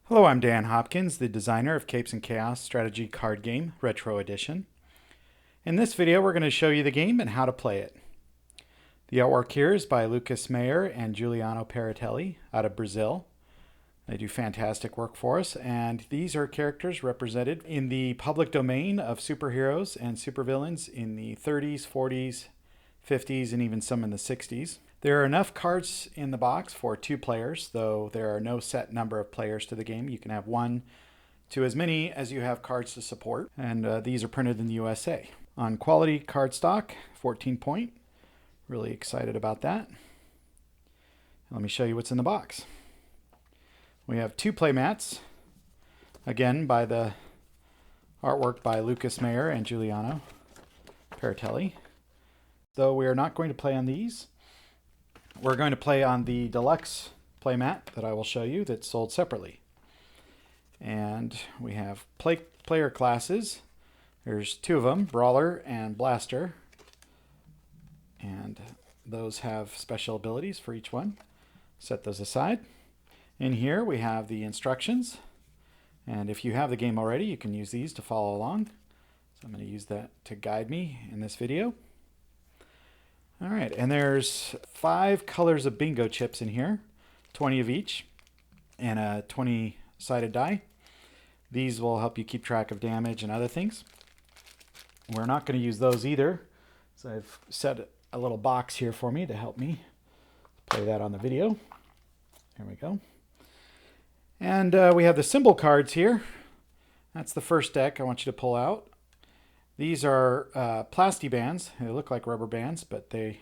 Hello, I'm Dan Hopkins, the designer of Capes and Chaos strategy card game, Retro Edition. In this video, we're going to show you the game and how to play it. The artwork here is by Lucas Mayer and Giuliano Paratelli out of Brazil. They do fantastic work for us, and these are characters represented in the public domain of superheroes and supervillains in the 30s, 40s, 50s, and even some in the 60s. There are enough cards in the box for 2 players, though there are no set number of players to the game. You can have 1 to as many as you have cards to support, and these are printed in the USA. On quality cardstock, 14 point. Really excited about that. Let me show you what's in the box. We have 2 play mats, again by the artwork by Lucas Mayer and Giuliano Paratelli. Though we are not going to play on these, we're going to play on the deluxe playmat that I will show you that's sold separately. And we have player classes. There's 2 of them, Brawler and Blaster. And those have special abilities for each one. Set those aside. In here we have the instructions. And if you have the game already, you can use these to follow along. So I'm going to use that to guide me in this video. All right, and there's 5 colors of bingo chips in here, 20 of each, and a 20-sided die. These will help you keep track of damage and other things. We're not going to use those either, so I've set a little box here for me to help me play that on the video. There we go. And we have the symbol cards here. That's the first deck I want you to pull out. These are plasti bands. They look like rubber bands, but they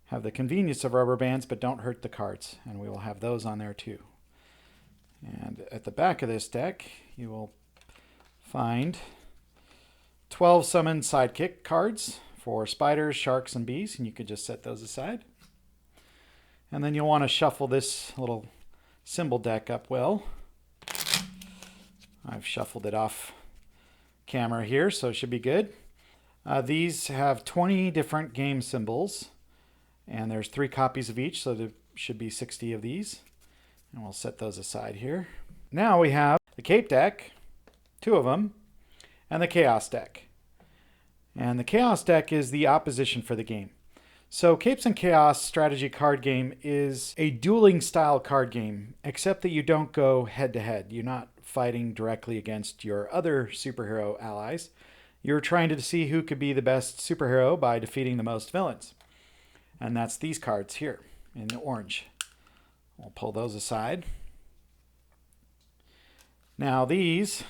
have the convenience of rubber bands but don't hurt the cards. And we will have those on there too. And at the back of this deck, you will find 12 summon sidekick cards for spiders, sharks, and bees. And you could just set those aside. And then you'll want to shuffle this little symbol deck up well. I've shuffled it off camera here, so it should be good. These have 20 different game symbols, and there's 3 copies of each, so there should be 60 of these. And we'll set those aside here. Now we have the Cape deck, 2 of them, and the Chaos deck. And the Chaos deck is the opposition for the game. So Capes and Chaos strategy card game is a dueling style card game, except that you don't go head to head. You're not fighting directly against your other superhero allies. You're trying to see who could be the best superhero by defeating the most villains. And that's these cards here in the orange. We'll pull those aside. Now these,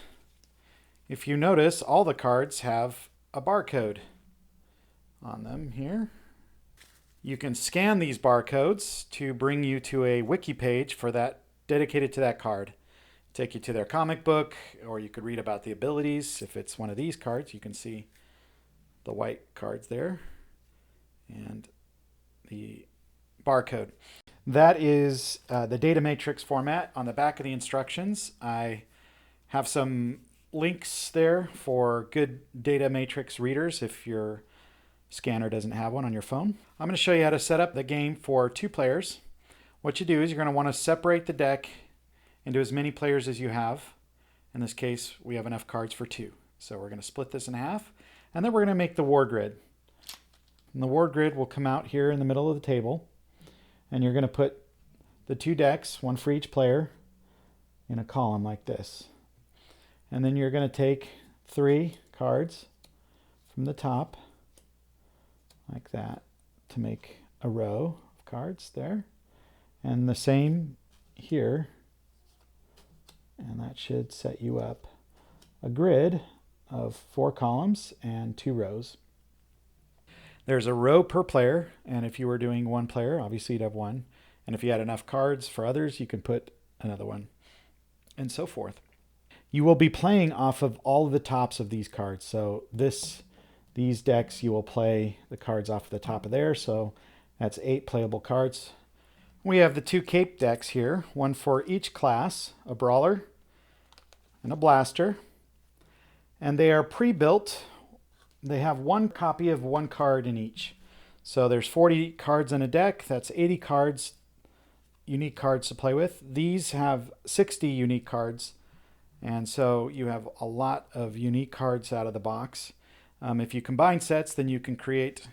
if you notice, all the cards have a barcode on them here. You can scan these barcodes to bring you to a wiki page for that dedicated to that card. Take you to their comic book, or you could read about the abilities. If it's one of these cards, you can see the white cards there and the barcode. That is the Datamatrix format. On the back of the instructions, I have some links there for good Datamatrix readers if your scanner doesn't have one on your phone. I'm going to show you how to set up the game for 2 players. What you do is you're going to want to separate the deck into as many players as you have. In this case, we have enough cards for 2. So we're going to split this in half, and then we're going to make the war grid. And the war grid will come out here in the middle of the table, and you're going to put the 2 decks, 1 for each player, in a column like this. And then you're going to take 3 cards from the top, like that, to make a row of cards there. And the same here. And that should set you up a grid of 4 columns and 2 rows. There's a row per player, and if you were doing 1 player, obviously you'd have 1. And if you had enough cards for others, you can put another one, and so forth. You will be playing off of all of the tops of these cards. So these decks, you will play the cards off the top of there. So that's 8 playable cards. We have the 2 Cape decks here, 1 for each class, a Brawler and a Blaster. And they are pre-built. They have 1 copy of 1 card in each. So there's 40 cards in a deck. That's 80 cards unique cards to play with. These have 60 unique cards, and so you have a lot of unique cards out of the box. If you combine sets, then you can create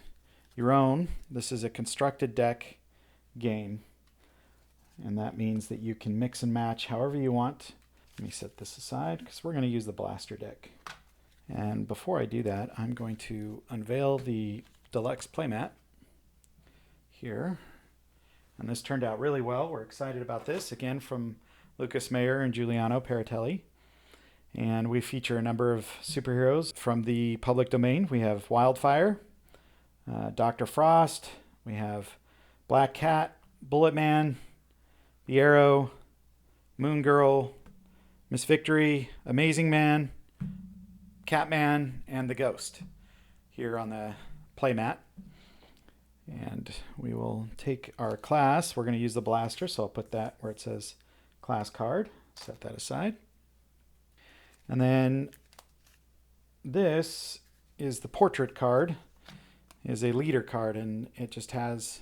your own. This is a constructed deck game, and that means that you can mix and match however you want. Let me set this aside because we're going to use the blaster deck. And before I do that, I'm going to unveil the deluxe playmat here. And this turned out really well. We're excited about this. Again, from Lucas Mayer and Giuliano Paratelli. And we feature a number of superheroes from the public domain. We have Wildfire, Dr. Frost, we have Black Cat, Bullet Man, the Arrow, Moon Girl, Miss Victory, Amazing Man, Catman, and the Ghost here on the playmat. And we will take our class. We're going to use the blaster, so I'll put that where it says class card. Set that aside. And then this is the portrait card. It is a leader card, and it just has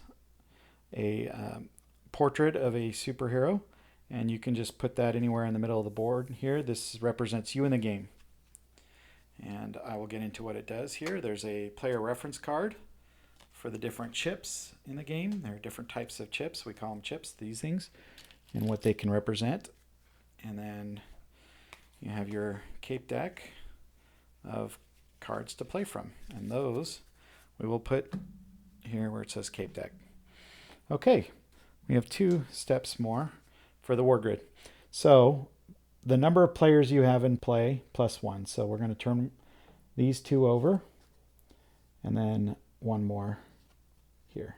a portrait of a superhero, and you can just put that anywhere in the middle of the board here. This represents you in the game. And I will get into what it does here. There's a player reference card for the different chips in the game. There are different types of chips. We call them chips, these things, and what they can represent. And then you have your cape deck of cards to play from. And those we will put here where it says cape deck. Okay, we have 2 steps more for the war grid. So the number of players you have in play plus 1. So we're going to turn these 2 over and then 1 more here.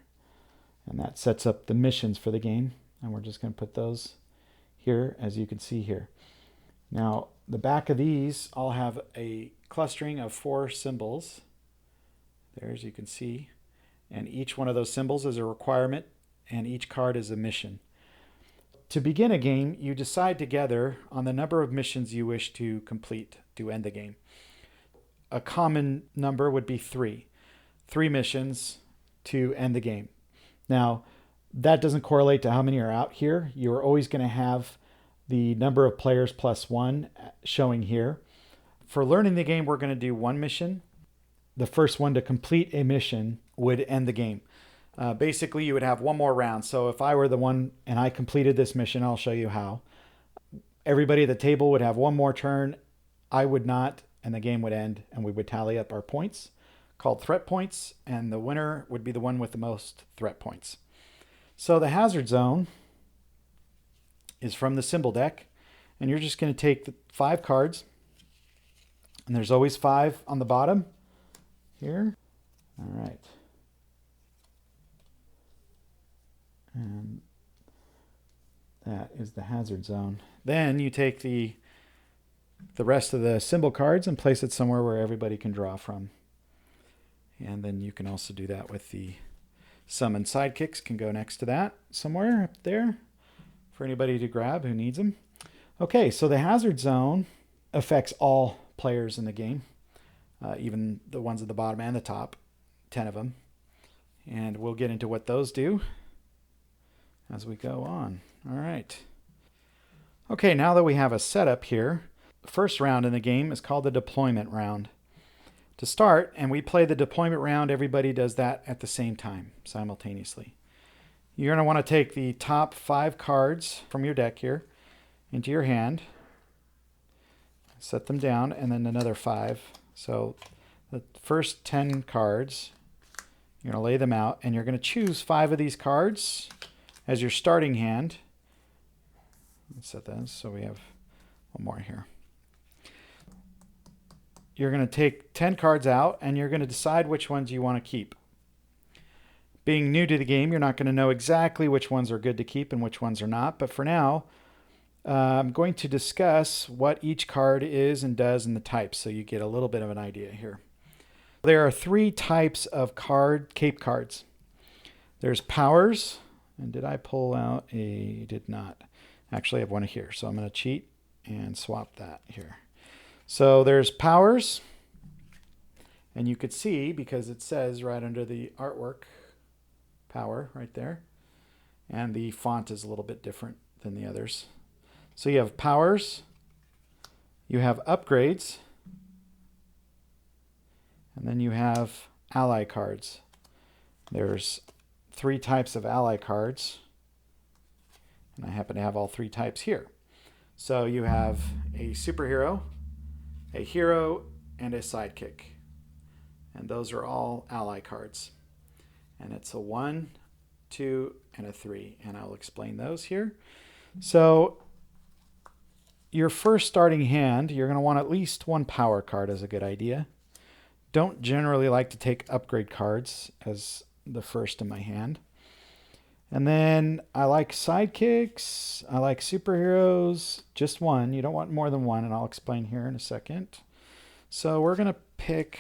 And that sets up the missions for the game. And we're just going to put those here, as you can see here. Now, the back of these all have a clustering of 4 symbols. There, as you can see. And each one of those symbols is a requirement, and each card is a mission. To begin a game, you decide together on the number of missions you wish to complete to end the game. A common number would be 3. 3 missions to end the game. Now, that doesn't correlate to how many are out here. You're always going to have the number of players plus 1 showing here. For learning the game, we're going to do 1 mission. The first one to complete a mission would end the game. Basically, you would have 1 more round. So if I were the one and I completed this mission, I'll show you how. Everybody at the table would have 1 more turn. I would not, and the game would end, and we would tally up our points, called threat points, and the winner would be the one with the most threat points. So the hazard zone is from the symbol deck, and you're just going to take the 5 cards, and there's always 5 on the bottom here. All right. And that is the hazard zone. Then you take the rest of the symbol cards and place it somewhere where everybody can draw from. And then you can also do that with the summon sidekicks, can go next to that somewhere up there for anybody to grab who needs them. Okay, so the hazard zone affects all players in the game, even the ones at the bottom and the top, 10 of them. And we'll get into what those do as we go on. All right. Okay, now that we have a setup here, the first round in the game is called the deployment round. To start, and we play the deployment round, everybody does that at the same time, simultaneously. You're going to want to take the top 5 cards from your deck here into your hand, set them down, and then another 5. So the first 10 cards, you're going to lay them out, and you're going to choose 5 of these cards as your starting hand. Let's set that so we have 1 more here. You're going to take 10 cards out, and you're going to decide which ones you want to keep. Being new to the game, you're not going to know exactly which ones are good to keep and which ones are not. But for now, I'm going to discuss what each card is and does and the types, so you get a little bit of an idea here. There are 3 types of cape cards. There's powers, and did I pull out a? Did not. Actually, I have one here, so I'm going to cheat and swap that here. So there's powers, and you could see, because it says right under the artwork, power right there. and the font is a little bit different than the others. So you have powers, you have upgrades, and then you have ally cards. There's 3 types of ally cards, and I happen to have all 3 types here. So you have a superhero, a hero, and a sidekick. And those are all ally cards. And it's a 1, 2, and a 3. And I'll explain those here. So your first starting hand, you're going to want at least 1 power card as a good idea. Don't generally like to take upgrade cards as the first in my hand. And then I like sidekicks, I like superheroes, just 1. You don't want more than 1, and I'll explain here in a second. So we're going to pick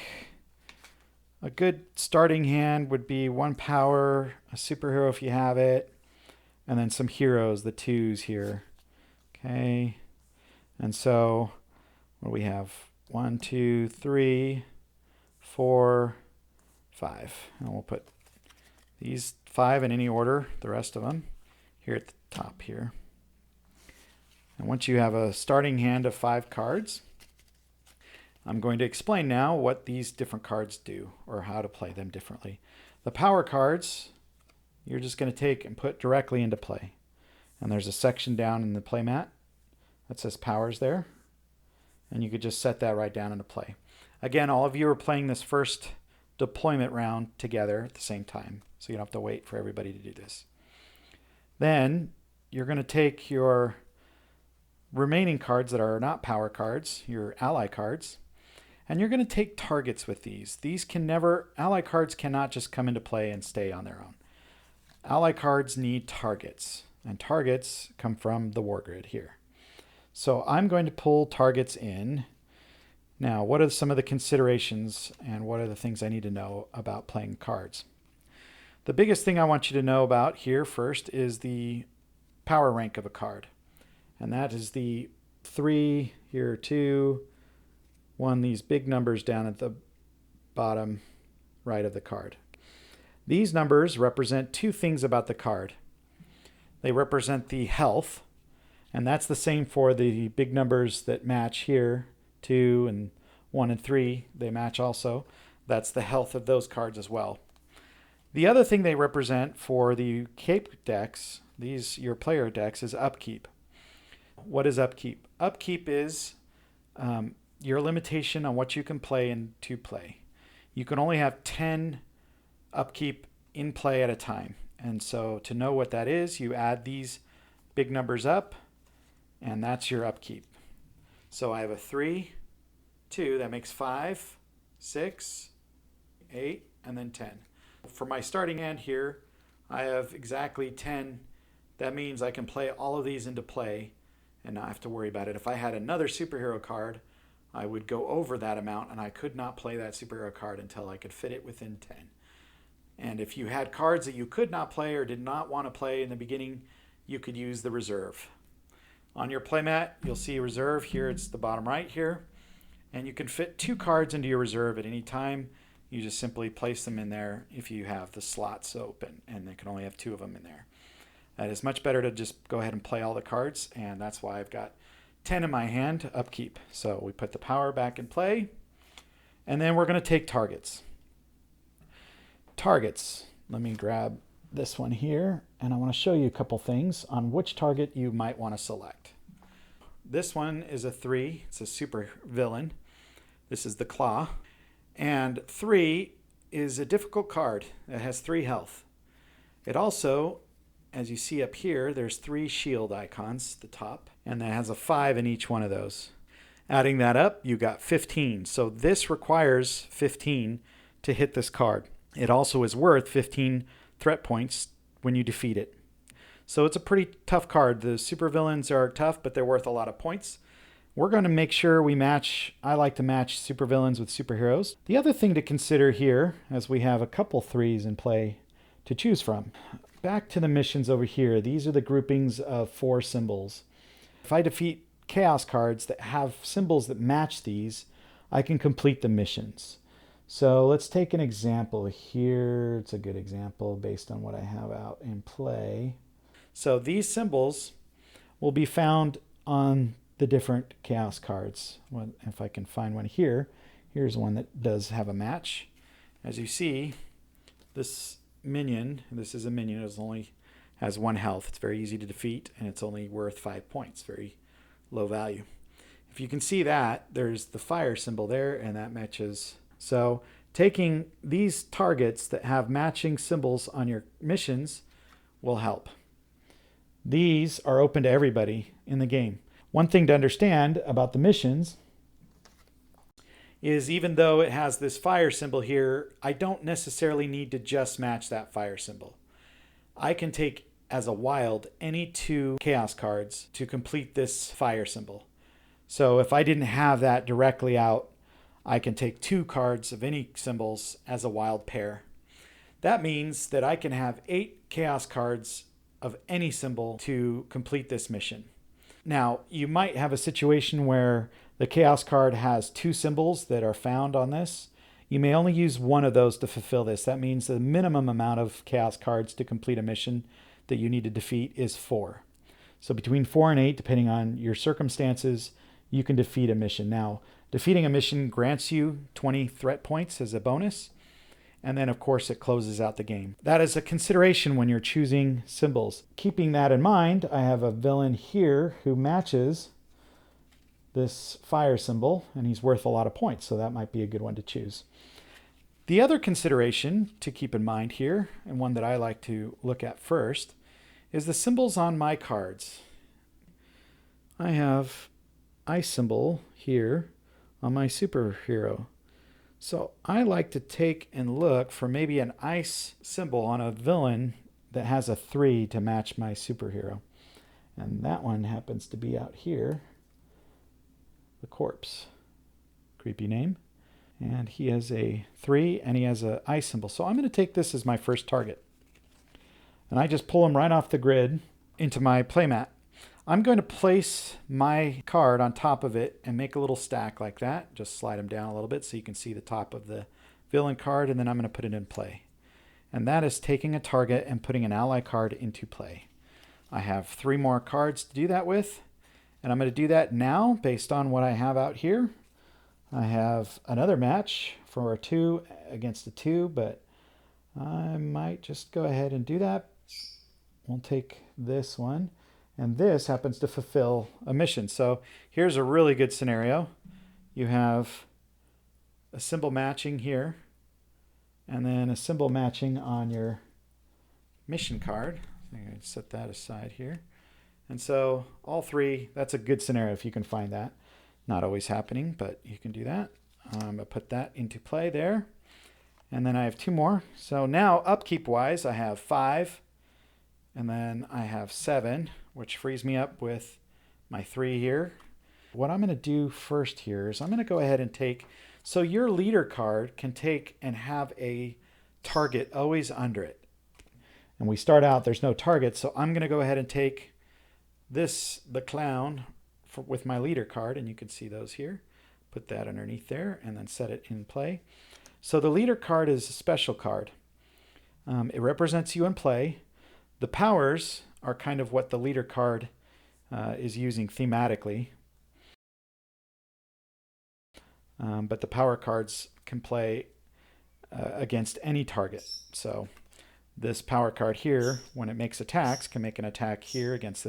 a good starting hand would be 1 power, a superhero if you have it, and then some heroes, the 2s here. Okay. And so what do we have? 1, 2, 3, 4, 5. And we'll put these 5 in any order, the rest of them, here at the top here. And once you have a starting hand of 5 cards, I'm going to explain now what these different cards do or how to play them differently. The power cards, you're just going to take and put directly into play. And there's a section down in the playmat that says powers there. And you could just set that right down into play. Again, all of you are playing this first deployment round together at the same time. So you don't have to wait for everybody to do this. Then you're going to take your remaining cards that are not power cards, your ally cards, and you're going to take targets with these. Ally cards cannot just come into play and stay on their own. Ally cards need targets, and targets come from the war grid here. So I'm going to pull targets in. Now, what are some of the considerations and what are the things I need to know about playing cards? The biggest thing I want you to know about here first is the power rank of a card. And that is the 3, here 2, 1, these big numbers down at the bottom right of the card. These numbers represent 2 things about the card. They represent the health, and that's the same for the big numbers that match here, 2 and 1 and 3, they match also. That's the health of those cards as well. The other thing they represent for the cape decks, your player decks, is upkeep. What is upkeep? Upkeep is your limitation on what you can play and to play. You can only have 10 upkeep in play at a time. And so to know what that is, you add these big numbers up, and that's your upkeep. So I have a 3, 2, that makes 5, 6, 8, and then 10. For my starting hand here, I have exactly 10. That means I can play all of these into play and not have to worry about it. If I had another superhero card, I would go over that amount, and I could not play that superhero card until I could fit it within 10. And if you had cards that you could not play or did not want to play in the beginning, you could use the reserve. On your playmat, you'll see reserve here. It's the bottom right here. And you can fit 2 cards into your reserve at any time. You just simply place them in there if you have the slots open, and they can only have 2 of them in there. It is much better to just go ahead and play all the cards, and that's why I've got 10 in my hand to upkeep. So we put the power back in play, and then we're going to take targets. Targets. Let me grab this one here, and I want to show you a couple things on which target you might want to select. This one is a 3. It's a super villain. This is the Claw. And 3 is a difficult card that has 3 health. It also, as you see up here, there's 3 shield icons at the top, and that has a 5 in each one of those. Adding that up, you got 15. So this requires 15 to hit this card. It also is worth 15 threat points when you defeat it. So it's a pretty tough card. The supervillains are tough, but they're worth a lot of points. We're going to make sure we match. I like to match supervillains with superheroes. The other thing to consider here, as we have a couple 3s in play to choose from. Back to the missions over here. These are the groupings of 4 symbols. If I defeat chaos cards that have symbols that match these, I can complete the missions. So let's take an example here. It's a good example based on what I have out in play. So these symbols will be found on the different chaos cards. If I can find one here, here's one that does have a match. As you see, this minion, this is a minion, it only has 1 health. It's very easy to defeat, and it's only worth 5 points. Very low value. If you can see that, there's the fire symbol there, and that matches. So taking these targets that have matching symbols on your missions will help. These are open to everybody in the game. One thing to understand about the missions is even though it has this fire symbol here, I don't necessarily need to just match that fire symbol. I can take as a wild any 2 chaos cards to complete this fire symbol. So if I didn't have that directly out, I can take 2 cards of any symbols as a wild pair. That means that I can have 8 chaos cards of any symbol to complete this mission. Now, you might have a situation where the chaos card has 2 symbols that are found on this. You may only use 1 of those to fulfill this. That means the minimum amount of chaos cards to complete a mission that you need to defeat is 4. So between 4 and 8, depending on your circumstances, you can defeat a mission. Now, defeating a mission grants you 20 threat points as a bonus. And then, of course, it closes out the game. That is a consideration when you're choosing symbols. Keeping that in mind, I have a villain here who matches this fire symbol, and he's worth a lot of points, so that might be a good one to choose. The other consideration to keep in mind here, and one that I like to look at first, is the symbols on my cards. I have ice symbol here on my superhero. So I like to take and look for maybe an ice symbol on a villain that has a 3 to match my superhero. And that one happens to be out here. The corpse. Creepy name. And he has a 3 and he has an ice symbol. So I'm going to take this as my first target. And I just pull him right off the grid into my playmat. I'm going to place my card on top of it and make a little stack like that. Just slide them down a little bit so you can see the top of the villain card, and then I'm going to put it in play. And that is taking a target and putting an ally card into play. I have 3 more cards to do that with, and I'm going to do that now based on what I have out here. I have another match for a 2 against a 2, but I might just go ahead and do that. We'll take this one. And this happens to fulfill a mission. So here's a really good scenario. You have a symbol matching here, and then a symbol matching on your mission card. I'm going to set that aside here. And so all 3, that's a good scenario if you can find that. Not always happening, but you can do that. I'm going to put that into play there. And then I have 2 more. So now upkeep-wise, I have 5, and then I have 7, which frees me up with my 3 here. What I'm going to do first here is I'm going to go ahead and take, so your leader card can take and have a target always under it. And we start out, there's no target, so I'm going to go ahead and take this, the clown, with my leader card, and you can see those here. Put that underneath there and then set it in play. So the leader card is a special card. It represents you in play. The powers are kind of what the leader card is using thematically. But the power cards can play against any target. So this power card here, when it makes attacks, can make an attack here against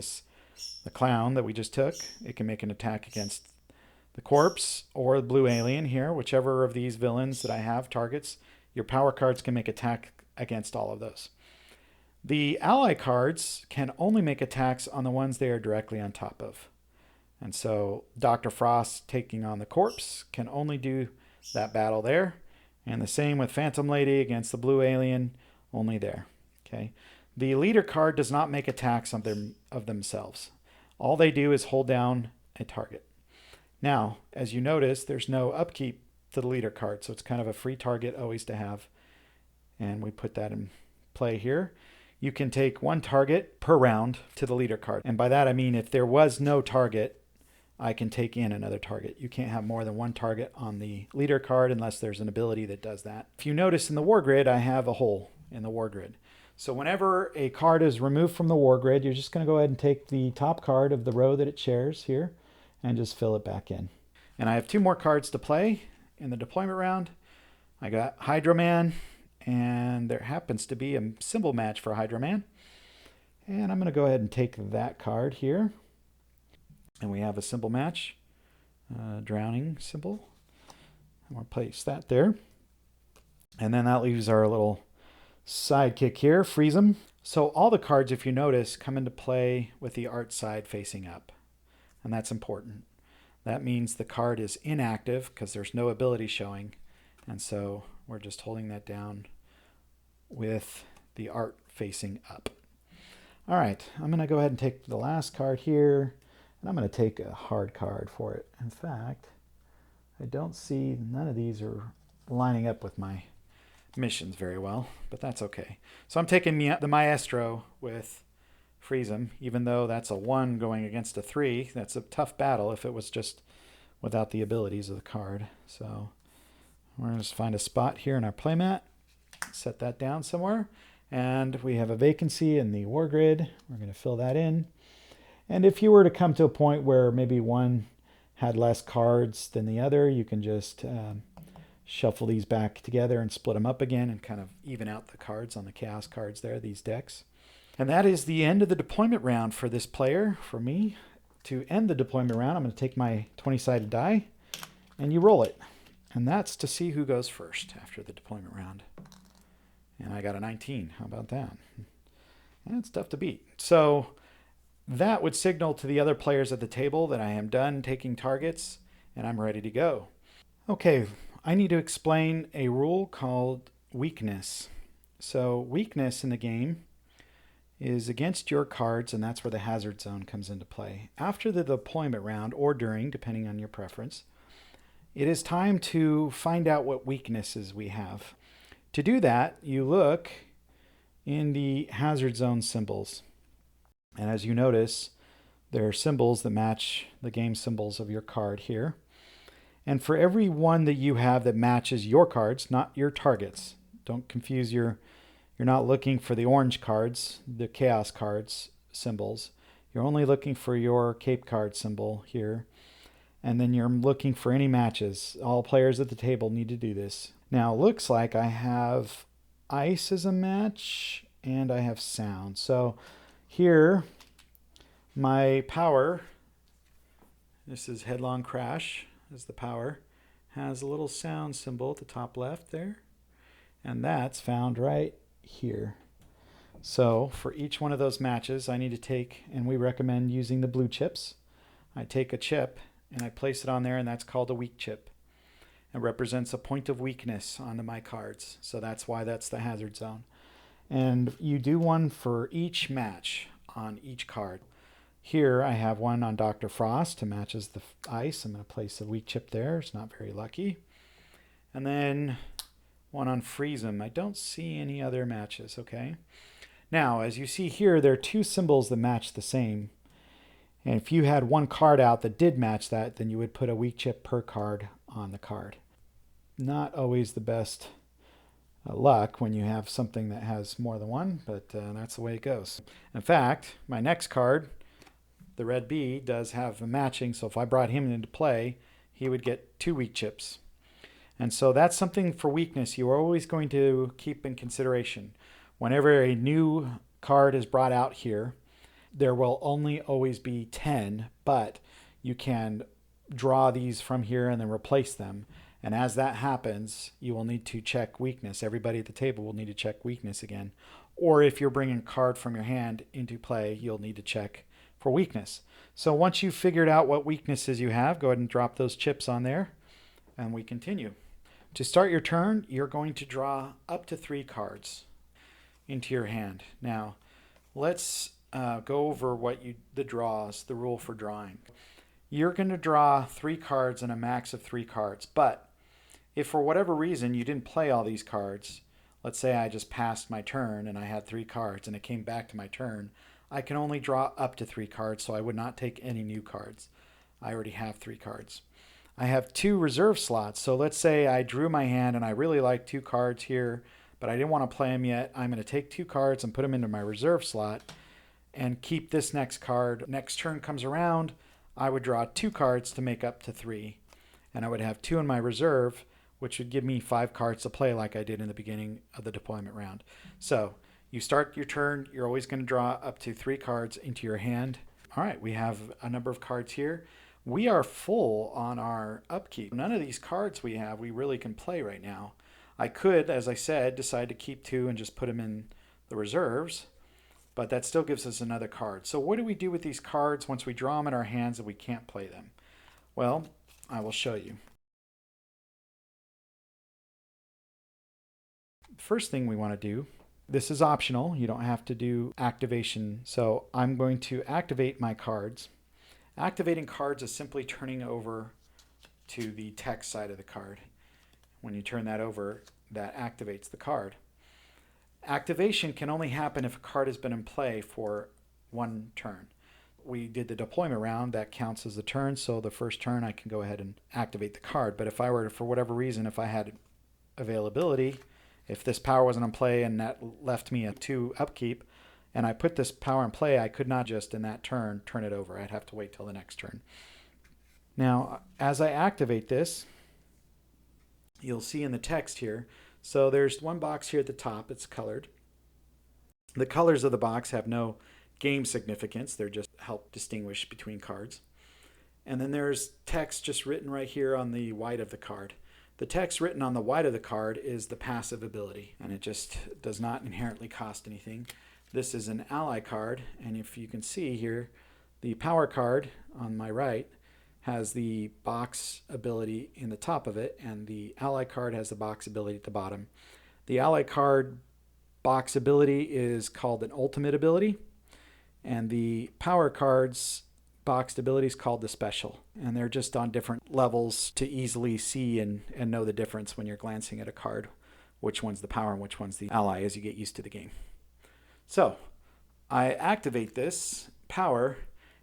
the clown that we just took. It can make an attack against the corpse or the blue alien here, whichever of these villains that I have targets. Your power cards can make attack against all of those. The ally cards can only make attacks on the ones they are directly on top of. And so Dr. Frost taking on the corpse can only do that battle there. And the same with Phantom Lady against the blue alien, only there. Okay. The leader card does not make attacks of themselves. All they do is hold down a target. Now, as you notice, there's no upkeep to the leader card, so it's kind of a free target always to have. And we put that in play here. You can take 1 target per round to the leader card. And by that I mean if there was no target, I can take in another target. You can't have more than 1 target on the leader card unless there's an ability that does that. If you notice in the war grid, I have a hole in the war grid. So whenever a card is removed from the war grid, you're just going to go ahead and take the top card of the row that it shares here and just fill it back in. And I have 2 more cards to play in the deployment round. I got Hydro Man, and there happens to be a symbol match for Hydro Man. And I'm going to go ahead and take that card here. And we have a symbol match, drowning symbol. I'm going to place that there. And then that leaves our little sidekick here, freeze them. So all the cards, if you notice, come into play with the art side facing up. And that's important. That means the card is inactive because there's no ability showing. And so we're just holding that down with the art facing up. All right, I'm going to go ahead and take the last card here. And I'm going to take a hard card for it. In fact, I don't see, none of these are lining up with my missions very well, but that's okay. So I'm taking the Maestro with freeze him, even though that's a 1 going against a 3. That's a tough battle if it was just without the abilities of the card. So we're going to just find a spot here in our playmat, set that down somewhere, and we have a vacancy in the war grid. We're going to fill that in. And if you were to come to a point where maybe one had less cards than the other, you can just shuffle these back together and split them up again and kind of even out the cards on the chaos cards there, these decks. And that is the end of the deployment round for this player, for me. To end the deployment round, I'm going to take my 20-sided die and you roll it. And that's to see who goes first after the deployment round. And I got a 19. How about that? That's tough to beat. So that would signal to the other players at the table that I am done taking targets and I'm ready to go. Okay, I need to explain a rule called weakness. So weakness in the game is against your cards, and that's where the hazard zone comes into play. After the deployment round, or during, depending on your preference, it is time to find out what weaknesses we have. To do that, you look in the hazard zone symbols. And as you notice, there are symbols that match the game symbols of your card here. And for every one that you have that matches your cards, not your targets, don't confuse you're not looking for the orange cards, the chaos cards symbols. You're only looking for your cape card symbol here. And then you're looking for any matches. All players at the table need to do this. Now, it looks like I have ice as a match and I have sound. So here, my power, this is headlong crash, is the power, has a little sound symbol at the top left there. And that's found right here. So for each one of those matches, I need to take, and we recommend using the blue chips. I take a chip and I place it on there, and that's called a weak chip. It represents a point of weakness on my cards. So that's why that's the hazard zone. And you do one for each match on each card. Here I have one on Dr. Frost to matches the ice. I'm going to place a weak chip there. It's not very lucky. And then one on Freeze 'em. I don't see any other matches, okay? Now, as you see here, there are 2 symbols that match the same. And if you had one card out that did match that, then you would put a weak chip per card on the card. Not always the best luck when you have something that has more than one, but that's the way it goes. In fact, my next card, the red B, does have a matching, so if I brought him into play, he would get 2 weak chips. And so that's something for weakness you are always going to keep in consideration. Whenever a new card is brought out here, there will only always be 10, but you can draw these from here and then replace them. And as that happens, you will need to check weakness. Everybody at the table will need to check weakness again. Or if you're bringing a card from your hand into play, you'll need to check for weakness. So once you've figured out what weaknesses you have, go ahead and drop those chips on there, and we continue. To start your turn, you're going to draw up to 3 cards into your hand. Now, let's go over the draws, the rule for drawing. You're going to draw 3 cards and a max of 3 cards, but if for whatever reason you didn't play all these cards, let's say I just passed my turn and I had 3 cards and it came back to my turn, I can only draw up to 3 cards, so I would not take any new cards. I already have 3 cards. I have 2 reserve slots, so let's say I drew my hand and I really like 2 cards here, but I didn't want to play them yet. I'm going to take 2 cards and put them into my reserve slot and keep this next card. Next turn comes around, I would draw 2 cards to make up to 3, and I would have 2 in my reserve, which would give me 5 cards to play like I did in the beginning of the deployment round. So you start your turn, you're always going to draw up to 3 cards into your hand. All right, we have a number of cards here. We are full on our upkeep. None of these cards we have we really can play right now. I could, as I said, decide to keep 2 and just put them in the reserves, but that still gives us another card. So what do we do with these cards once we draw them in our hands and we can't play them? Well, I will show you. First thing we want to do, this is optional. You don't have to do activation. So I'm going to activate my cards. Activating cards is simply turning over to the text side of the card. When you turn that over, that activates the card. Activation can only happen if a card has been in play for 1 turn. We did the deployment round, that counts as a turn, so the first turn I can go ahead and activate the card. But if I were to, for whatever reason, if I had availability, if this power wasn't in play and that left me a 2 upkeep, and I put this power in play, I could not just in that turn turn it over. I'd have to wait till the next turn. Now, as I activate this, you'll see in the text here, so there's one box here at the top, it's colored. The colors of the box have no game significance, they're just help distinguish between cards. And then there's text just written right here on the white of the card. The text written on the white of the card is the passive ability, and it just does not inherently cost anything. This is an ally card, and if you can see here, the power card on my right has the box ability in the top of it, and the ally card has the box ability at the bottom. The ally card box ability is called an ultimate ability, and the power card's boxed ability is called the special. And they're just on different levels to easily see and know the difference when you're glancing at a card, which one's the power and which one's the ally as you get used to the game. So I activate this power,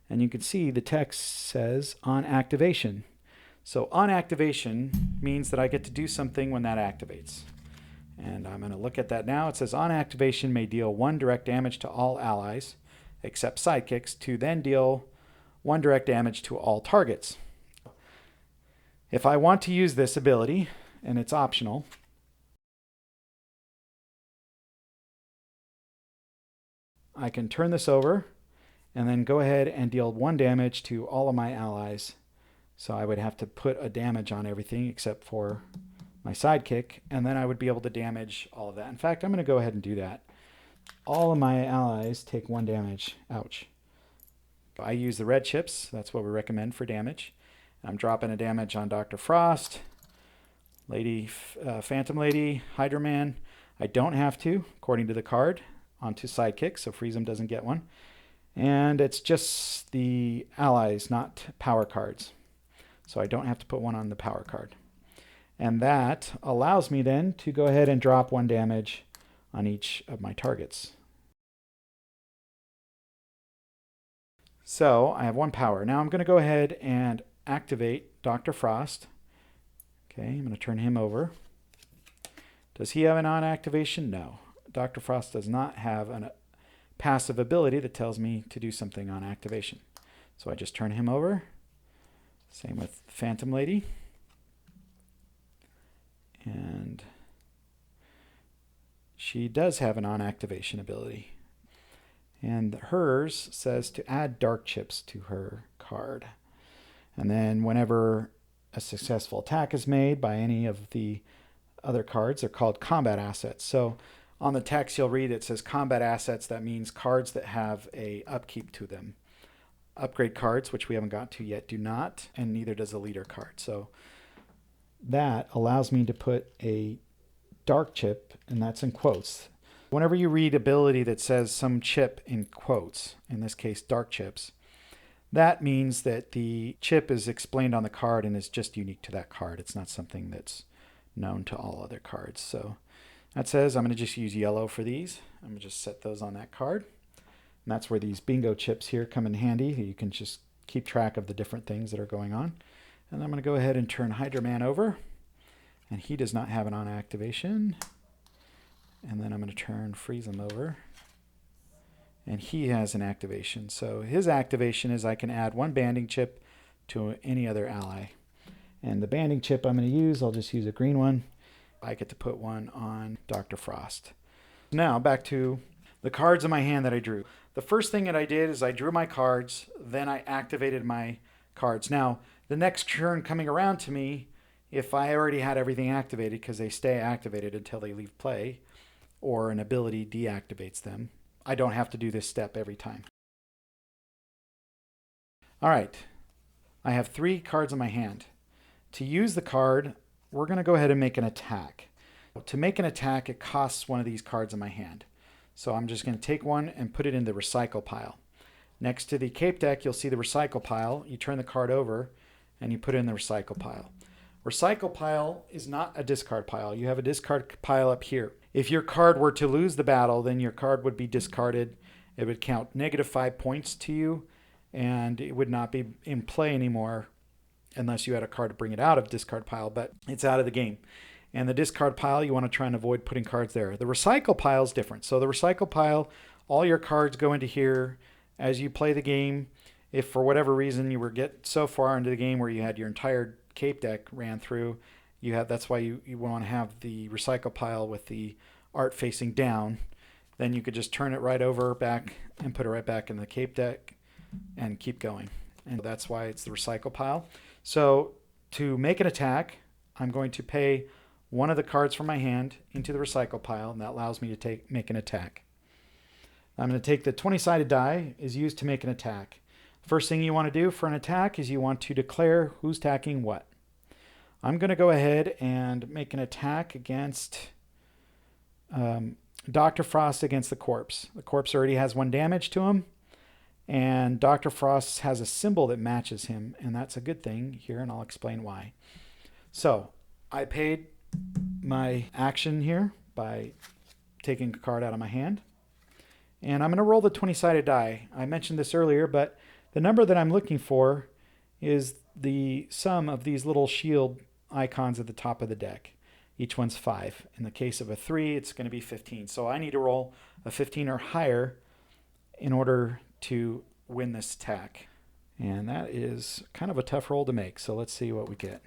and you can see the text says on activation. So on activation means that I get to do something when that activates. And I'm going to look at that now. It says on activation may deal 1 direct damage to all allies except sidekicks, to then deal 1 direct damage to all targets. If I want to use this ability, and it's optional, I can turn this over and then go ahead and deal 1 damage to all of my allies. So I would have to put a damage on everything except for my sidekick, and then I would be able to damage all of that. In fact, I'm going to go ahead and do that. All of my allies take 1 damage. Ouch. I use the red chips. That's what we recommend for damage. I'm dropping a damage on Dr. Frost, Phantom Lady, Hydra Man. I don't have to, according to the card, onto sidekick, so Friesem doesn't get one. And it's just the allies, not power cards. So I don't have to put one on the power card. And that allows me then to go ahead and drop 1 damage on each of my targets. So I have 1 power. Now I'm going to go ahead and activate Dr. Frost. Okay, I'm going to turn him over. Does he have an on activation? No. Dr. Frost does not have a passive ability that tells me to do something on activation. So I just turn him over. Same with Phantom Lady. And she does have an on activation ability. And hers says to add dark chips to her card. And then whenever a successful attack is made by any of the other cards, they're called combat assets. So on the text you'll read it says combat assets. That means cards that have a upkeep to them. Upgrade cards, which we haven't got to yet, do not, and neither does a leader card. So that allows me to put a dark chip, and that's in quotes. Whenever you read ability that says some chip in quotes, in this case dark chips, that means that the chip is explained on the card and is just unique to that card. It's not something that's known to all other cards. So that says I'm going to just use yellow for these. I'm going to just set those on that card. And that's where these bingo chips here come in handy. You can just keep track of the different things that are going on. And I'm going to go ahead and turn Hydra Man over. And he does not have an on activation. And then I'm going to turn freeze him over. And he has an activation. So his activation is I can add one banding chip to any other ally. And the banding chip I'm going to use, I'll just use a green one. I get to put one on Dr. Frost. Now back to the cards in my hand that I drew. The first thing that I did is I drew my cards, then I activated my cards. Now, the next turn coming around to me, if I already had everything activated, because they stay activated until they leave play, or an ability deactivates them, I don't have to do this step every time. All right, I have 3 cards in my hand. To use the card, we're going to go ahead and make an attack. To make an attack, it costs one of these cards in my hand. So I'm just going to take one and put it in the recycle pile. Next to the cape deck, you'll see the recycle pile. You turn the card over and you put it in the recycle pile. Recycle pile is not a discard pile. You have a discard pile up here. If your card were to lose the battle, then your card would be discarded. It would count -5 points to you, and it would not be in play anymore unless you had a card to bring it out of discard pile, but it's out of the game. And the discard pile, you want to try and avoid putting cards there. The recycle pile is different. So the recycle pile, all your cards go into here as you play the game. If for whatever reason you were get so far into the game where you had your entire cape deck ran through, that's why you want to have the recycle pile with the art facing down. Then you could just turn it right over back and put it right back in the cape deck and keep going. And that's why it's the recycle pile. So to make an attack, I'm going to pay one of the cards from my hand into the recycle pile, and that allows me to make an attack. I'm going to take the 20-sided die is used to make an attack. First thing you want to do for an attack is you want to declare who's attacking what. I'm going to go ahead and make an attack against Dr. Frost against the corpse. The corpse already has 1 damage to him, and Dr. Frost has a symbol that matches him, and that's a good thing here, and I'll explain why. So I paid my action here by taking a card out of my hand. And I'm going to roll the 20-sided die. I mentioned this earlier, but the number that I'm looking for is the sum of these little shield icons at the top of the deck. Each one's 5. In the case of a 3, it's going to be 15. So I need to roll a 15 or higher in order to win this attack. And that is kind of a tough roll to make. So let's see what we get.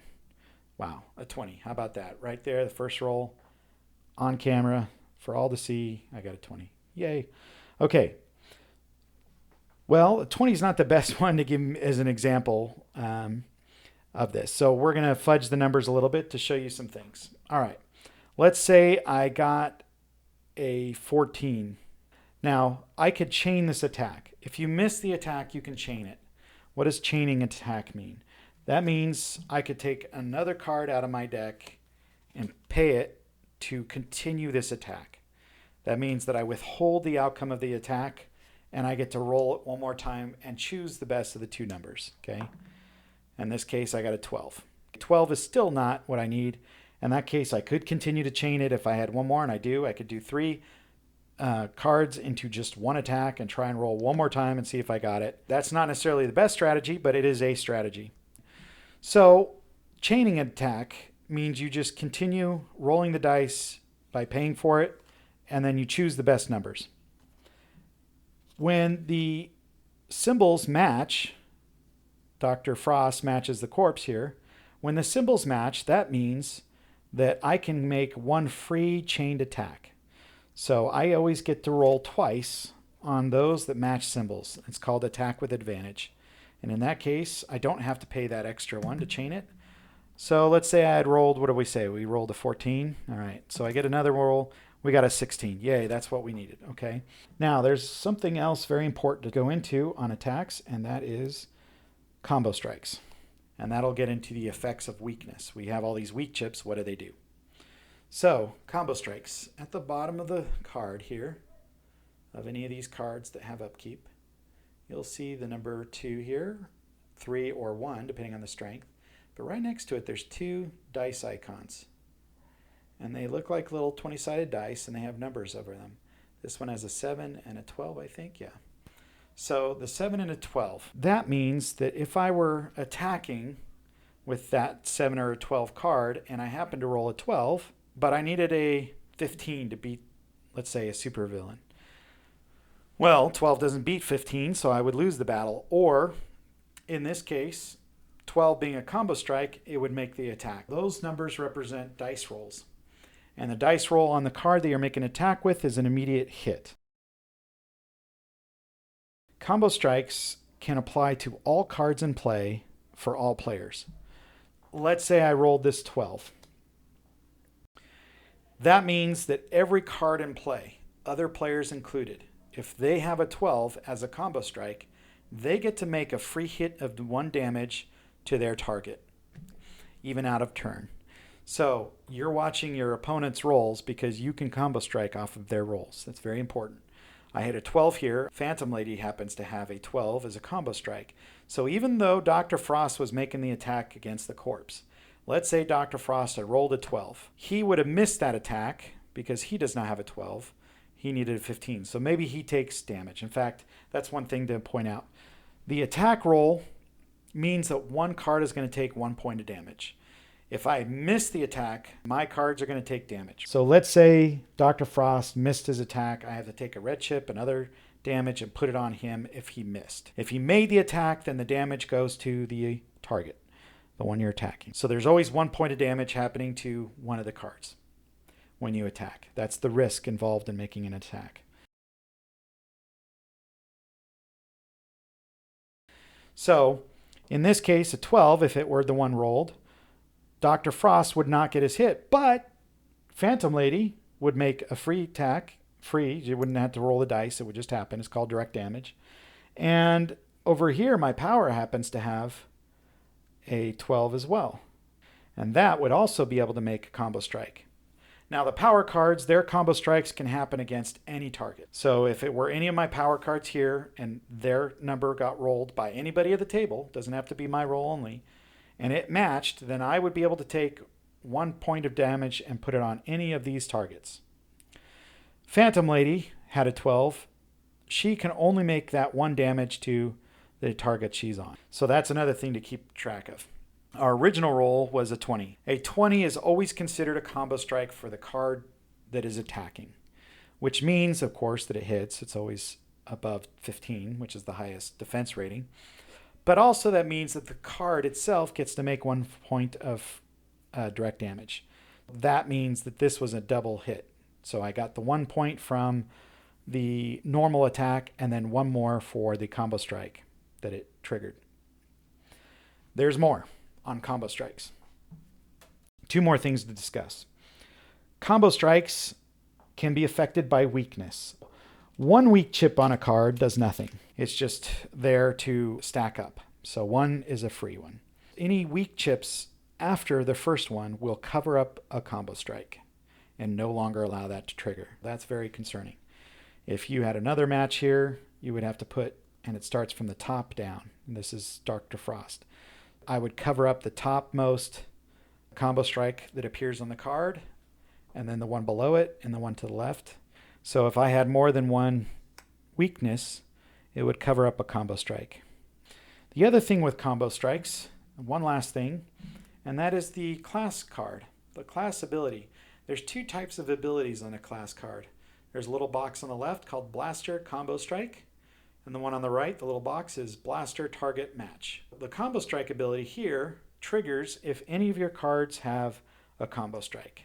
Wow, a 20. How about that? Right there, the first roll on camera for all to see. I got a 20. Yay. Okay. Well, a 20 is not the best one to give as an example of this. So we're going to fudge the numbers a little bit to show you some things. All right. Let's say I got a 14. Now, I could chain this attack. If you miss the attack, you can chain it. What does chaining attack mean? That means I could take another card out of my deck and pay it to continue this attack. That means that I withhold the outcome of the attack and I get to roll it one more time and choose the best of the 2 numbers. Okay. In this case, I got a 12. 12 is still not what I need. In that case, I could continue to chain it. If I had one more, and I do, I could do 3 cards into just 1 attack and try and roll one more time and see if I got it. That's not necessarily the best strategy, but it is a strategy. So chaining an attack means you just continue rolling the dice by paying for it, and then you choose the best numbers. When the symbols match, Dr. Frost matches the corpse here. When the symbols match, that means that I can make 1 free chained attack. So I always get to roll twice on those that match symbols. It's called attack with advantage. And in that case, I don't have to pay that extra 1 to chain it. So let's say I had rolled, what did we say? We rolled a 14. All right, so I get another roll. We got a 16. Yay, that's what we needed, okay? Now, there's something else very important to go into on attacks, and that is combo strikes. And that'll get into the effects of weakness. We have all these weak chips. What do they do? So, combo strikes. At the bottom of the card here, of any of these cards that have upkeep, you'll see the number 2 here, 3 or 1, depending on the strength. But right next to it, there's 2 dice icons. And they look like little 20-sided dice, and they have numbers over them. This one has a 7 and a 12, I think. Yeah. So the 7 and a 12. That means that if I were attacking with that 7 or a 12 card, and I happened to roll a 12, but I needed a 15 to beat let's say a supervillain. Well, 12 doesn't beat 15, so I would lose the battle. Or, in this case, 12 being a combo strike, it would make the attack. Those numbers represent dice rolls. And the dice roll on the card that you're making an attack with is an immediate hit. Combo strikes can apply to all cards in play for all players. Let's say I rolled this 12. That means that every card in play, other players included, if they have a 12 as a combo strike, they get to make a free hit of 1 damage to their target, even out of turn. So you're watching your opponent's rolls because you can combo strike off of their rolls. That's very important. I had a 12 here. Phantom Lady happens to have a 12 as a combo strike. So even though Dr. Frost was making the attack against the corpse, let's say Dr. Frost had rolled a 12. He would have missed that attack because he does not have a 12. He needed a 15. So maybe he takes damage. In fact, that's one thing to point out. The attack roll means that one card is going to take 1 point of damage. If I miss the attack, my cards are going to take damage. So let's say Dr. Frost missed his attack. I have to take a red chip and other damage and put it on him if he missed. If he made the attack, then the damage goes to the target, the one you're attacking. So there's always 1 point of damage happening to one of the cards when you attack. That's the risk involved in making an attack. So in this case, a 12, if it were the one rolled, Dr. Frost would not get his hit, but Phantom Lady would make a free attack, free. You wouldn't have to roll the dice. It would just happen. It's called direct damage. And over here, my power happens to have a 12 as well. And that would also be able to make a combo strike. Now, the power cards, their combo strikes can happen against any target. So if it were any of my power cards here and their number got rolled by anybody at the table, doesn't have to be my roll only, and it matched, then I would be able to take 1 point of damage and put it on any of these targets. Phantom Lady had a 12. She can only make that 1 damage to the target she's on. So that's another thing to keep track of. Our original roll was a 20. A 20 is always considered a combo strike for the card that is attacking, which means, of course, that it hits. It's always above 15, which is the highest defense rating. But also that means that the card itself gets to make 1 point of direct damage. That means that this was a double hit. So I got the 1 point from the normal attack and then 1 more for the combo strike that it triggered. There's more on combo strikes. 2 more things to discuss. Combo strikes can be affected by weakness. 1 weak chip on a card does nothing. It's just there to stack up. So 1 is a free one. Any weak chips after the first one will cover up a combo strike and no longer allow that to trigger. That's very concerning. If you had another match here, you would have to put, and it starts from the top down. And this is Dr. Frost. I would cover up the topmost combo strike that appears on the card, and then the one below it, and the one to the left. So if I had more than 1 weakness, it would cover up a combo strike. The other thing with combo strikes, one last thing, and that is the class card, the class ability. There's 2 types of abilities on a class card. There's a little box on the left called Blaster Combo Strike, and the one on the right, the little box, is Blaster Target Match. The combo strike ability here triggers if any of your cards have a combo strike.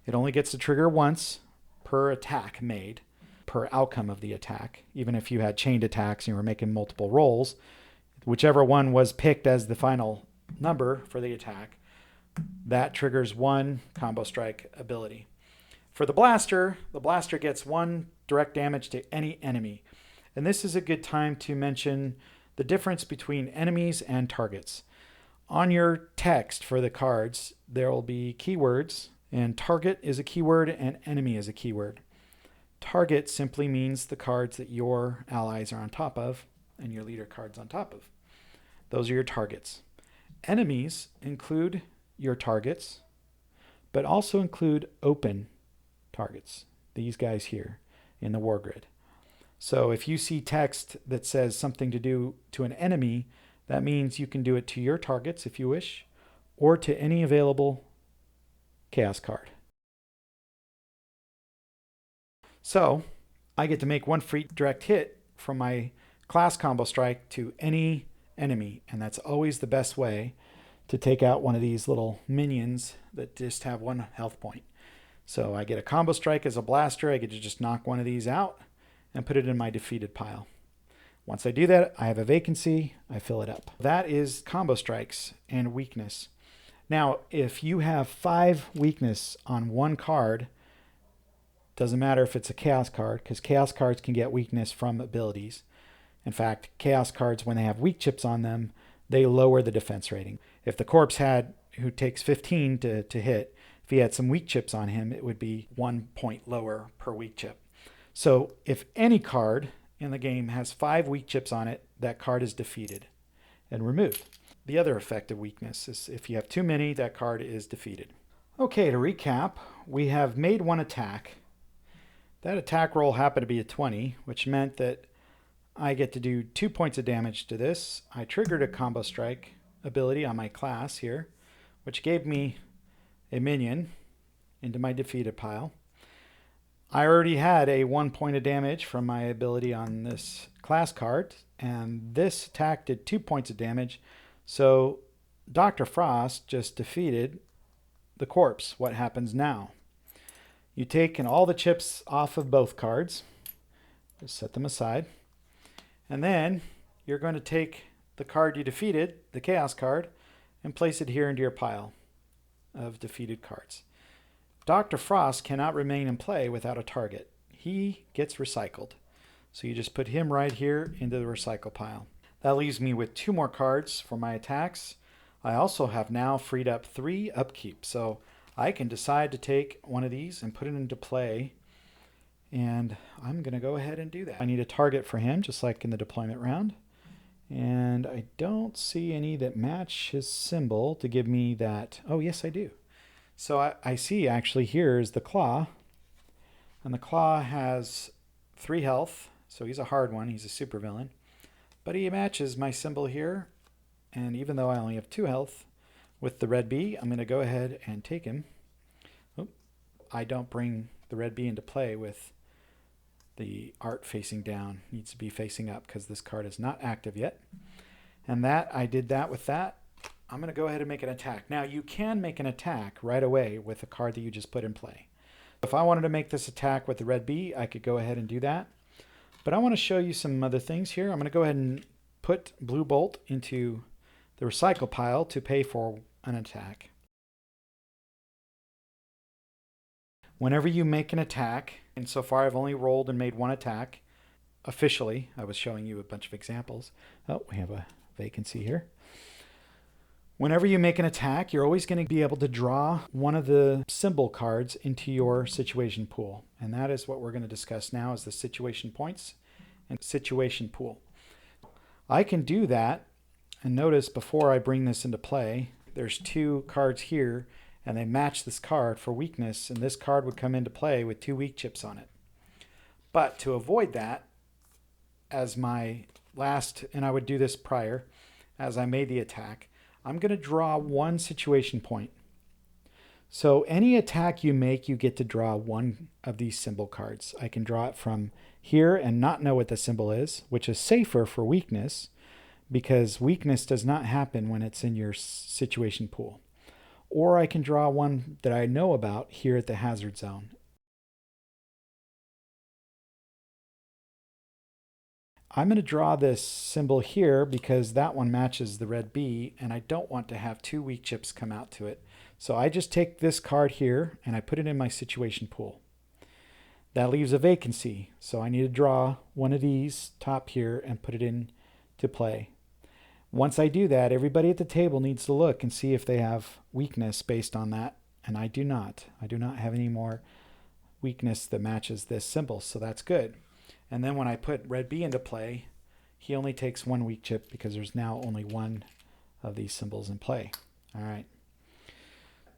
It only gets to trigger once per attack made, per outcome of the attack. Even if you had chained attacks and you were making multiple rolls, whichever one was picked as the final number for the attack, that triggers 1 combo strike ability. For the blaster gets 1 direct damage to any enemy. And this is a good time to mention the difference between enemies and targets. On your text for the cards, there will be keywords, and target is a keyword and enemy is a keyword. Target simply means the cards that your allies are on top of and your leader cards on top of. Those are your targets. Enemies include your targets, but also include open targets, these guys here in the war grid. So if you see text that says something to do to an enemy, that means you can do it to your targets if you wish, or to any available chaos card. So I get to make one free direct hit from my class combo strike to any enemy, and that's always the best way to take out one of these little minions that just have one health point. So I get a combo strike as a blaster. I get to just knock one of these out and put it in my defeated pile. Once I do that, I have a vacancy. I fill it up. That is combo strikes and weakness. Now, if you have 5 weakness on one card, doesn't matter if it's a chaos card, because chaos cards can get weakness from abilities. In fact, chaos cards, when they have weak chips on them, they lower the defense rating. If the corpse who takes 15 to hit, if he had some weak chips on him, it would be 1 point lower per weak chip. So if any card in the game has 5 weak chips on it, that card is defeated and removed. The other effective weakness is if you have too many, that card is defeated. Okay, to recap, we have made one attack. That attack roll happened to be a 20, which meant that I get to do 2 points of damage to this. I triggered a combo strike ability on my class here, which gave me a minion into my defeated pile. I already had a 1 point of damage from my ability on this class card, and this attack did 2 points of damage. So Dr. Frost just defeated the corpse. What happens now? You take all the chips off of both cards, just set them aside, and then you're going to take the card you defeated, the Chaos card, and place it here into your pile of defeated cards. Dr. Frost cannot remain in play without a target. He gets recycled. So you just put him right here into the recycle pile. That leaves me with 2 more cards for my attacks. I also have now freed up 3 upkeep. So I can decide to take one of these and put it into play. And I'm going to go ahead and do that. I need a target for him, just like in the deployment round. And I don't see any that match his symbol to give me that. Oh, yes, I do. So I see actually here is the claw. And the claw has 3 health. So he's a hard one. He's a supervillain. But he matches my symbol here. And even though I only have 2 health, with the red bee, I'm going to go ahead and take him. Oh, I don't bring the red bee into play with the art facing down. It needs to be facing up because this card is not active yet. And I did that with that. I'm going to go ahead and make an attack. Now, you can make an attack right away with a card that you just put in play. If I wanted to make this attack with the red bee, I could go ahead and do that. But I want to show you some other things here. I'm going to go ahead and put Blue Bolt into the recycle pile to pay for an attack. Whenever you make an attack, and so far I've only rolled and made 1 attack officially. I was showing you a bunch of examples. Oh, we have a vacancy here. Whenever you make an attack, you're always going to be able to draw one of the symbol cards into your situation pool. And that is what we're going to discuss now, is the situation points and situation pool. I can do that, and notice before I bring this into play, there's 2 cards here, and they match this card for weakness, and this card would come into play with 2 weak chips on it. But to avoid that, as my last, and I would do this prior, as I made the attack, I'm going to draw 1 situation point. So any attack you make, you get to draw 1 of these symbol cards. I can draw it from here and not know what the symbol is, which is safer for weakness, because weakness does not happen when it's in your situation pool. Or I can draw one that I know about here at the hazard zone. I'm going to draw this symbol here because that one matches the red bee, and I don't want to have 2 weak chips come out to it. So I just take this card here and I put it in my situation pool. That leaves a vacancy, so I need to draw one of these top here and put it in to play. Once I do that, everybody at the table needs to look and see if they have weakness based on that, and I do not. I do not have any more weakness that matches this symbol, so that's good. And then when I put red B into play, he only takes 1 weak chip because there's now only 1 of these symbols in play. All right.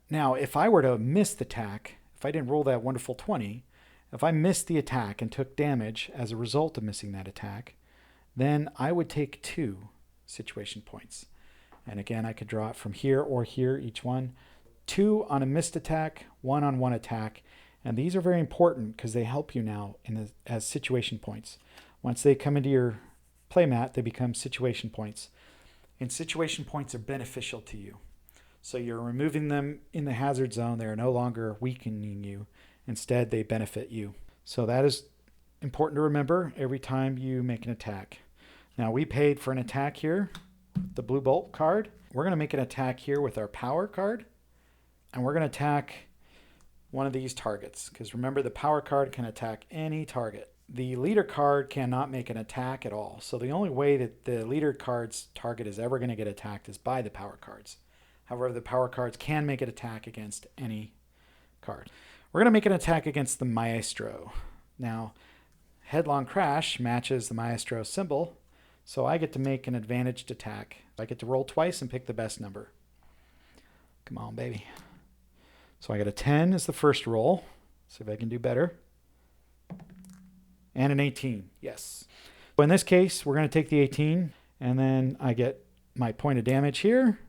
Now, if I were to miss the attack, if I didn't roll that wonderful 20, if I missed the attack and took damage as a result of missing that attack, then I would take 2 situation points. And again, I could draw it from here or here, each one. 2 on a missed attack, 1 on 1 attack, And these are very important because they help you now as situation points. Once they come into your playmat, they become situation points. And situation points are beneficial to you. So you're removing them in the hazard zone. They are no longer weakening you. Instead, they benefit you. So that is important to remember every time you make an attack. Now we paid for an attack here, the blue bolt card. We're going to make an attack here with our power card. And we're going to attack one of these targets. Because remember, the power card can attack any target. The leader card cannot make an attack at all. So the only way that the leader card's target is ever going to get attacked is by the power cards. However, the power cards can make an attack against any card. We're going to make an attack against the Maestro. Now, Headlong Crash matches the Maestro symbol, so I get to make an advantaged attack. I get to roll twice and pick the best number. Come on, baby. So I get a 10 as the first roll. See if I can do better. And an 18, yes. So in this case, we're going to take the 18, and then I get my point of damage here,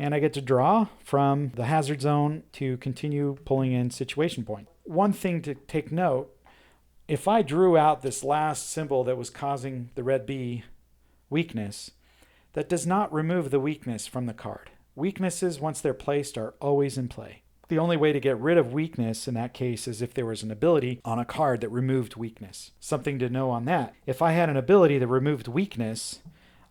and I get to draw from the hazard zone to continue pulling in situation point. One thing to take note, if I drew out this last symbol that was causing the red B weakness, that does not remove the weakness from the card. Weaknesses, once they're placed, are always in play. The only way to get rid of weakness in that case is if there was an ability on a card that removed weakness. Something to know on that. If I had an ability that removed weakness,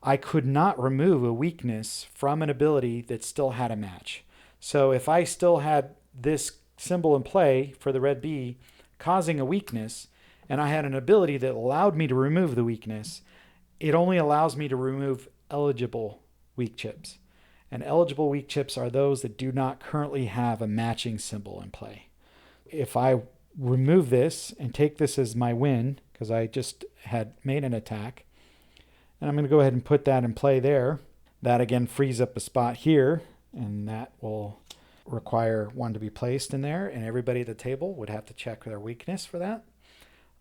I could not remove a weakness from an ability that still had a match. So if I still had this symbol in play for the red B causing a weakness, and I had an ability that allowed me to remove the weakness, it only allows me to remove eligible weak chips. And eligible weak chips are those that do not currently have a matching symbol in play. If I remove this and take this as my win, because I just had made an attack, and I'm going to go ahead and put that in play there. That again frees up a spot here, and that will require one to be placed in there, and everybody at the table would have to check their weakness for that.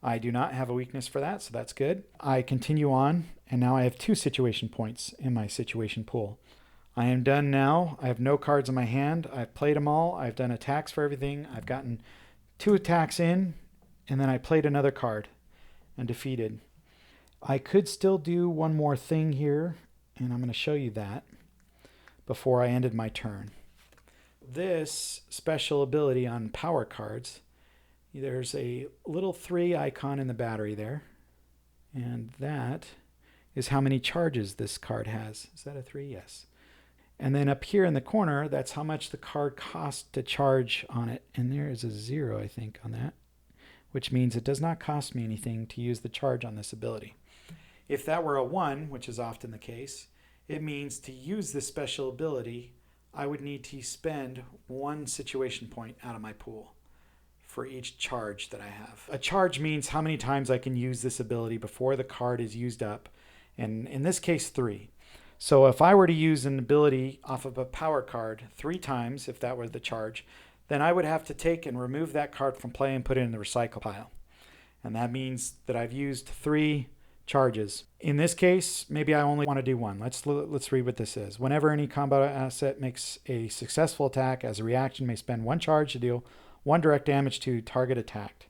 I do not have a weakness for that, so that's good. I continue on, and now I have 2 situation points in my situation pool. I am done now. I have no cards in my hand. I've played them all. I've done attacks for everything. I've gotten 2 attacks in, and then I played another card and defeated. I could still do one more thing here, and I'm going to show you that before I ended my turn. This special ability on power cards, there's a little 3 icon in the battery there, and that is how many charges this card has. Is that a 3? Yes. And then up here in the corner, that's how much the card costs to charge on it. And there is a 0, I think, on that, which means it does not cost me anything to use the charge on this ability. If that were a 1, which is often the case, it means to use this special ability, I would need to spend 1 situation point out of my pool for each charge that I have. A charge means how many times I can use this ability before the card is used up, and in this case 3. So if I were to use an ability off of a power card 3 times, if that were the charge, then I would have to take and remove that card from play and put it in the recycle pile. And that means that I've used 3 charges. In this case, maybe I only want to do 1. Let's read what this is. Whenever any combat asset makes a successful attack, as a reaction may spend 1 charge to deal 1 direct damage to target attacked.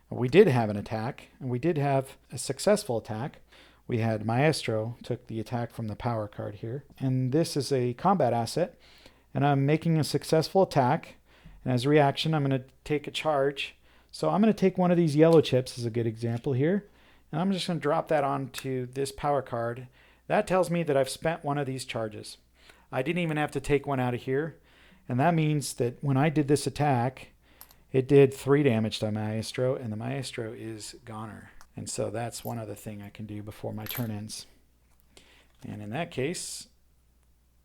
We did have an attack, and we did have a successful attack. We had Maestro took the attack from the power card here. And this is a combat asset. And I'm making a successful attack. And as a reaction, I'm going to take a charge. So I'm going to take one of these yellow chips as a good example here. And I'm just going to drop that onto this power card. That tells me that I've spent 1 of these charges. I didn't even have to take 1 out of here. And that means that when I did this attack, it did 3 damage to Maestro. And the Maestro is goner. And so that's one other thing I can do before my turn ends. And in that case,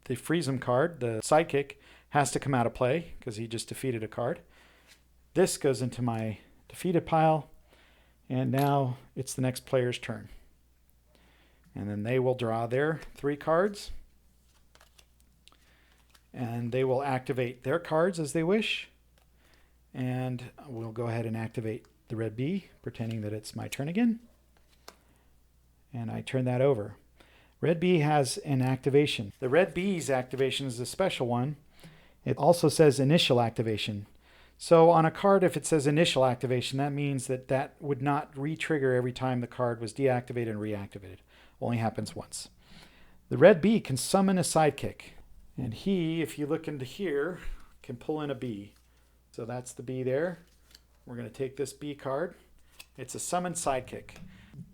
the Freezem card, the sidekick, has to come out of play because he just defeated a card. This goes into my defeated pile, and now it's the next player's turn. And then they will draw their 3 cards, and they will activate their cards as they wish. And we'll go ahead and activate the red B, pretending that it's my turn again. And I turn that over. Red B has an activation. The red B's activation is a special one. It also says initial activation. So on a card, if it says initial activation, that means that that would not re-trigger every time the card was deactivated and reactivated. Only happens once. The red B can summon a sidekick. And he, if you look into here, can pull in a B. So that's the B there. We're going to take this B card. It's a summon sidekick.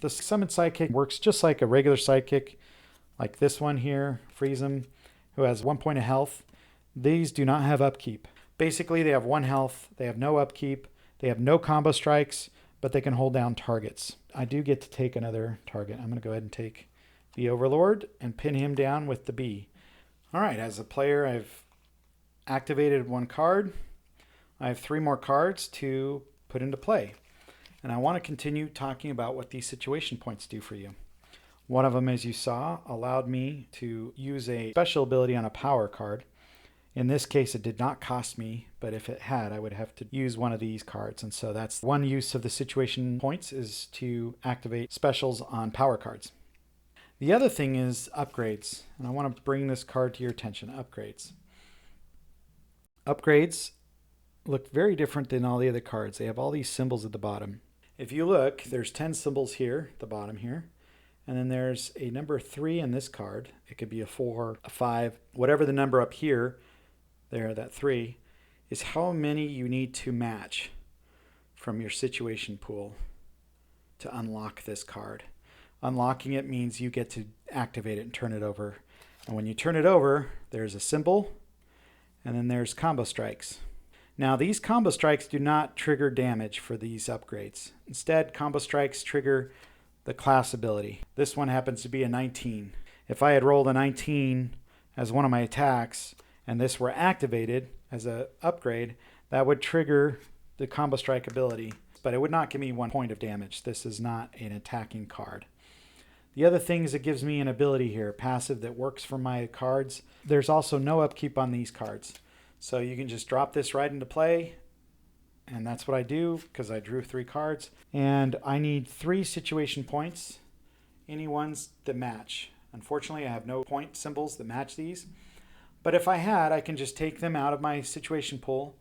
The summon sidekick works just like a regular sidekick, like this one here, Freezem, who has 1 point of health. These do not have upkeep. Basically, they have 1 health, they have no upkeep, they have no combo strikes, but they can hold down targets. I do get to take another target. I'm going to go ahead and take the Overlord and pin him down with the B. All right, as a player, I've activated 1 card. I have 3 more cards to put into play. And I want to continue talking about what these situation points do for you. One of them, as you saw, allowed me to use a special ability on a power card. In this case, it did not cost me, but if it had, I would have to use one of these cards. And so that's one use of the situation points, is to activate specials on power cards. The other thing is upgrades. And I want to bring this card to your attention, upgrades. Upgrades look very different than all the other cards. They have all these symbols at the bottom. If you look, there's 10 symbols here at the bottom here. And then there's a number 3 in this card. It could be a 4, a 5, whatever the number up here. There, that 3, is how many you need to match from your situation pool to unlock this card. Unlocking it means you get to activate it and turn it over. And when you turn it over, there's a symbol, and then there's combo strikes. Now, these combo strikes do not trigger damage for these upgrades. Instead, combo strikes trigger the class ability. This one happens to be a 19. If I had rolled a 19 as one of my attacks, and this were activated as an upgrade, that would trigger the combo strike ability, but it would not give me 1 point of damage. This is not an attacking card. The other thing is it gives me an ability here, passive, that works for my cards. There's also no upkeep on these cards. So you can just drop this right into play, and that's what I do because I drew 3 cards. And I need 3 situation points, any ones that match. Unfortunately, I have no point symbols that match these. But if I had, I can just take them out of my situation pool.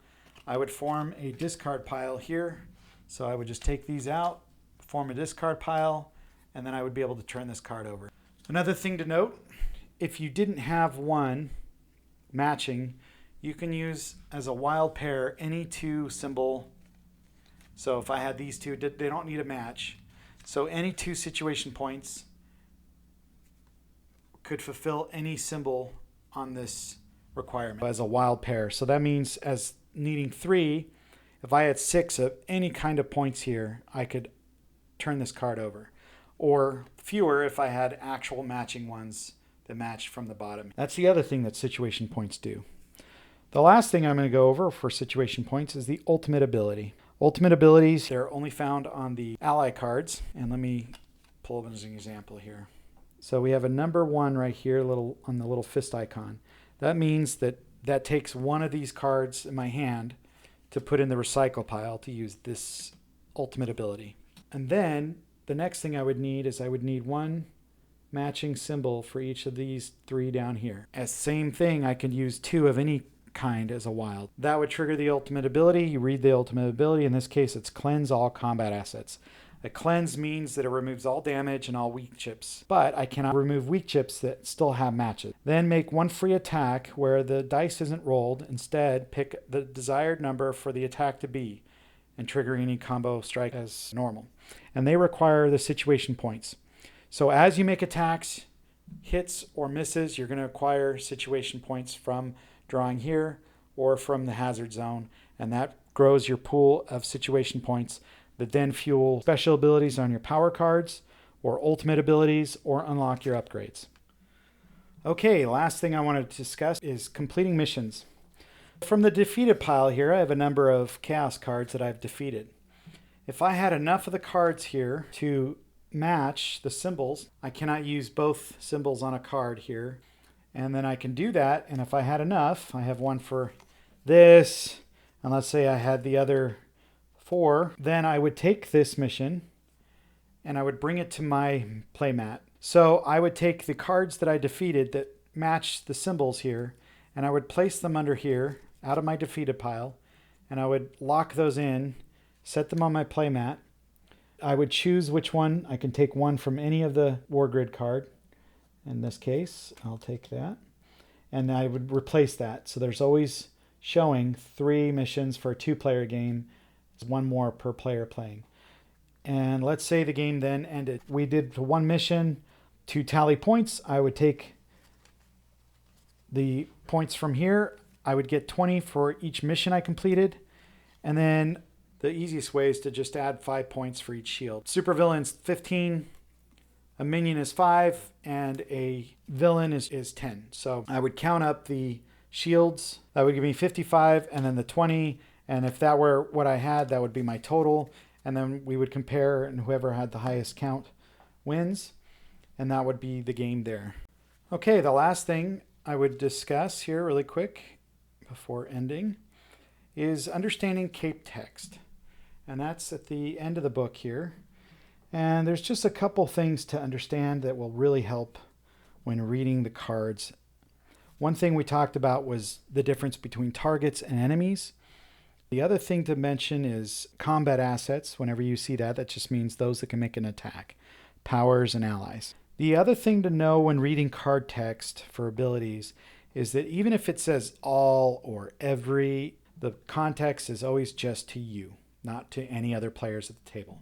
I would form a discard pile here. So I would just take these out, form a discard pile, and then I would be able to turn this card over. Another thing to note, if you didn't have one matching, you can use as a wild pair any 2 symbol. So if I had these 2, they don't need a match. So any 2 situation points could fulfill any symbol on this requirement as a wild pair. So that means as needing 3, if I had 6 of any kind of points here, I could turn this card over. Or fewer if I had actual matching ones that matched from the bottom. That's the other thing that situation points do. The last thing I'm going to go over for situation points is the ultimate ability. Ultimate abilities, they're only found on the ally cards. And let me pull up as an example here. So we have a number 1 right here, on the little fist icon. That means that takes one of these cards in my hand to put in the recycle pile to use this ultimate ability. And then the next thing I would need is 1 matching symbol for each of these 3 down here. As same thing, I could use 2 of any kind as a wild. That would trigger the ultimate ability. You read the ultimate ability. In this case, it's cleanse all combat assets. A cleanse means that it removes all damage and all weak chips, but I cannot remove weak chips that still have matches. Then make 1 free attack where the dice isn't rolled. Instead, pick the desired number for the attack to be and trigger any combo strike as normal. And they require the situation points. So as you make attacks, hits or misses, you're going to acquire situation points from drawing here or from the hazard zone, and that grows your pool of situation points that then fuel special abilities on your power cards or ultimate abilities or unlock your upgrades. Okay, last thing I want to discuss is completing missions. From the defeated pile here, I have a number of chaos cards that I've defeated. If I had enough of the cards here to match the symbols, I cannot use both symbols on a card here. And then I can do that, and if I had enough, I have 1 for this, and let's say I had the other 4, then I would take this mission and I would bring it to my playmat. So I would take the cards that I defeated that match the symbols here, and I would place them under here out of my defeated pile, and I would lock those in, set them on my playmat. I would choose which one. I can take one from any of the war grid card. In this case, I'll take that. And I would replace that. So there's always showing 3 missions for a 2-player game. It's 1 more per player playing. And let's say the game then ended. We did 1 mission to tally points. I would take the points from here. I would get 20 for each mission I completed. And then the easiest way is to just add 5 points for each shield. Supervillain's 15, a minion is 5, and a villain is 10. So I would count up the shields. That would give me 55, and then the 20. And if that were what I had, that would be my total. And then we would compare, and whoever had the highest count wins. And that would be the game there. Okay, the last thing I would discuss here really quick before ending is understanding cape text. And that's at the end of the book here. And there's just a couple things to understand that will really help when reading the cards. One thing we talked about was the difference between targets and enemies. The other thing to mention is combat assets. Whenever you see that, that just means those that can make an attack. Powers and allies. The other thing to know when reading card text for abilities is that even if it says all or every, the context is always just to you, not to any other players at the table.